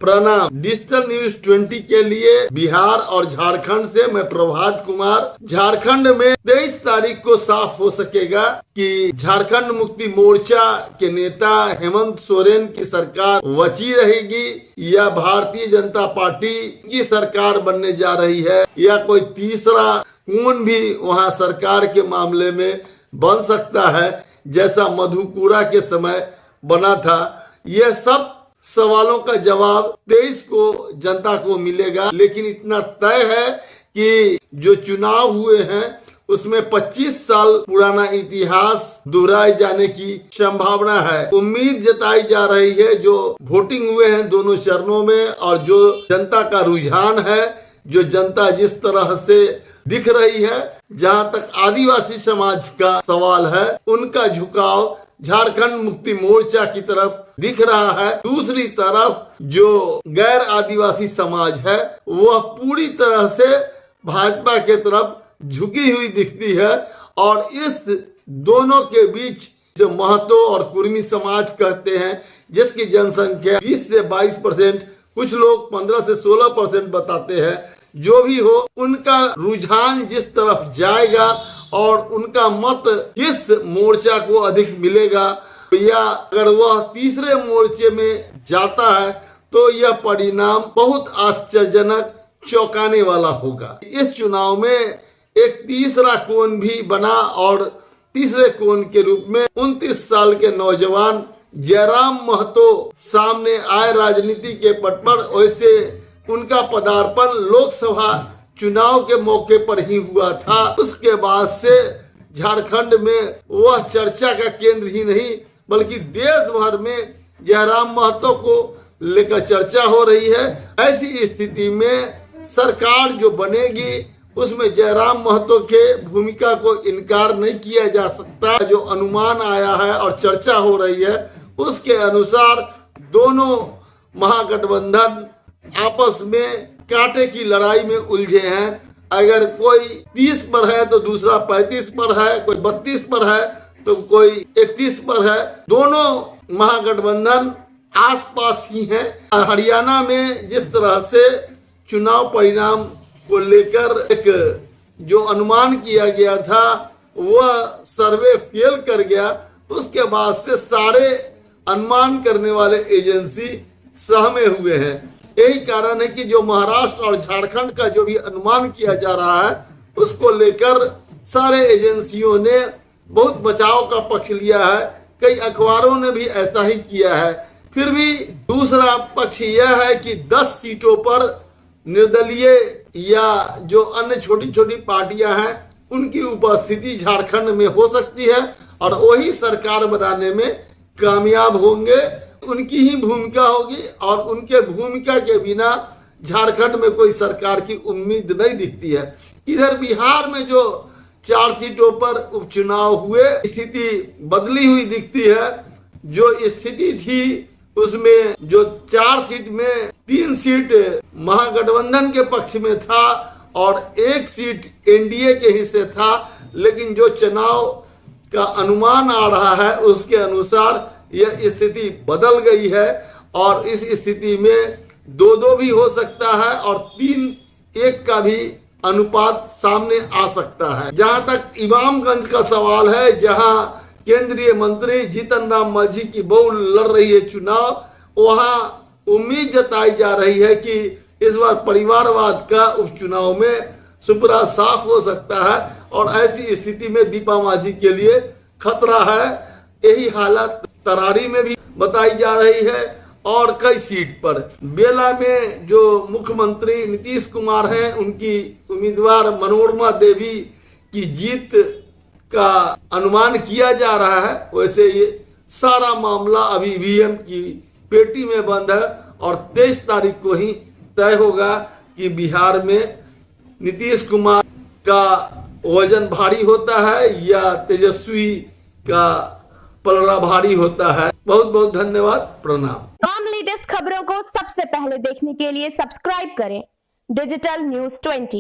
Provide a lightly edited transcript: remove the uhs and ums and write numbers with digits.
प्रणाम। Digital news 20 के लिए बिहार और झारखंड से मैं प्रभात कुमार। झारखंड में 23 तारीख को साफ हो सकेगा कि झारखंड मुक्ति मोर्चा के नेता हेमंत सोरेन की सरकार बची रहेगी या भारतीय जनता पार्टी की सरकार बनने जा रही है, या कोई तीसरा कौन भी वहां सरकार के मामले में बन सकता है, जैसा मधुपुरा के समय बना था। यह सब सवालों का जवाब 23 को जनता को मिलेगा। लेकिन इतना तय है कि जो चुनाव हुए हैं उसमें 25 साल पुराना इतिहास दोहराए जाने की संभावना है। उम्मीद जताई जा रही है, जो वोटिंग हुए हैं दोनों चरणों में और जो जनता का रुझान है, जो जनता जिस तरह से दिख रही है, जहां तक आदिवासी समाज का सवाल है, उनका झुकाव झारखंड मुक्ति मोर्चा की तरफ दिख रहा है। दूसरी तरफ जो गैर आदिवासी समाज है वह पूरी तरह से भाजपा के तरफ झुकी हुई दिखती है। और इस दोनों के बीच जो महतो और कुर्मी समाज कहते हैं, जिसकी जनसंख्या 20 से 22%, कुछ लोग 15 से 16% बताते हैं, जो भी हो उनका रुझान जिस तरफ जाएगा और उनका मत किस मोर्चा को अधिक मिलेगा, या अगर वह तीसरे मोर्चे में जाता है तो यह परिणाम बहुत आश्चर्यजनक, चौंकाने वाला होगा। इस चुनाव में एक तीसरा कोण भी बना और तीसरे कोण के रूप में 29 साल के नौजवान जयराम महतो सामने आए राजनीति के पट पर। वैसे उनका पदार्पण लोकसभा चुनाव के मौके पर ही हुआ था। उसके बाद से झारखंड में वह चर्चा का केंद्र ही नहीं बल्कि देश भर में जयराम महतो को लेकर चर्चा हो रही है। ऐसी स्थिति में सरकार जो बनेगी उसमें जयराम महतो के भूमिका को इनकार नहीं किया जा सकता। जो अनुमान आया है और चर्चा हो रही है उसके अनुसार दोनों महागठबंधन आपस में कांटे की लड़ाई में उलझे हैं। अगर कोई 30 पर है तो दूसरा 35 पर है, कोई 32 पर है तो कोई 31 पर है। दोनों महागठबंधन आसपास ही हैं। हरियाणा में जिस तरह से चुनाव परिणाम को लेकर एक जो अनुमान किया गया था वह सर्वे फेल कर गया, उसके बाद से सारे अनुमान करने वाले एजेंसी सहमे हुए हैं। यही कारण है कि जो महाराष्ट्र और झारखंड का जो भी अनुमान किया जा रहा है उसको लेकर सारे एजेंसियों ने बहुत बचाव का पक्ष लिया है। कई अखबारों ने भी ऐसा ही किया है। फिर भी दूसरा पक्ष यह है कि 10 सीटों पर निर्दलीय या जो अन्य छोटी छोटी पार्टियां हैं उनकी उपस्थिति झारखंड में हो सकती है और वही सरकार बनाने में कामयाब होंगे। उनकी ही भूमिका होगी और उनके भूमिका के बिना झारखंड में कोई सरकार की उम्मीद नहीं दिखती है। इधर बिहार में जो 4 सीटों पर उपचुनाव हुए, स्थिति बदली हुई दिखती है। जो स्थिति थी उसमें जो 4 सीट में 3 सीट महागठबंधन के पक्ष में था और 1 सीट एनडीए के हिस्से था। लेकिन जो चुनाव का अनुमान आ रहा है उसके अनुसार यह स्थिति बदल गई है और इस स्थिति में 2-2 भी हो सकता है और 3-1 का भी अनुपात सामने आ सकता है। जहां तक इमामगंज का सवाल है, जहां केंद्रीय मंत्री जीतन राम मांझी की बहू लड़ रही है चुनाव, वहां उम्मीद जताई जा रही है कि इस बार परिवारवाद का उपचुनाव में सुपड़ा साफ हो सकता है और ऐसी स्थिति में दीपा मांझी के लिए खतरा है। यही हालत तरारी में भी बताई जा रही है और कई सीट पर। बेला में जो मुख्यमंत्री नीतीश कुमार हैं, उनकी उम्मीदवार मनोरमा देवी की जीत का अनुमान किया जा रहा है। वैसे ये सारा मामला अभी ईवीएम की पेटी में बंद है और 23 तारीख को ही तय होगा कि बिहार में नीतीश कुमार का वजन भारी होता है या तेजस्वी का पलड़ा भारी होता है। बहुत बहुत धन्यवाद, प्रणाम। तमाम लेटेस्ट खबरों को सबसे पहले देखने के लिए सब्सक्राइब करें डिजिटल न्यूज 20।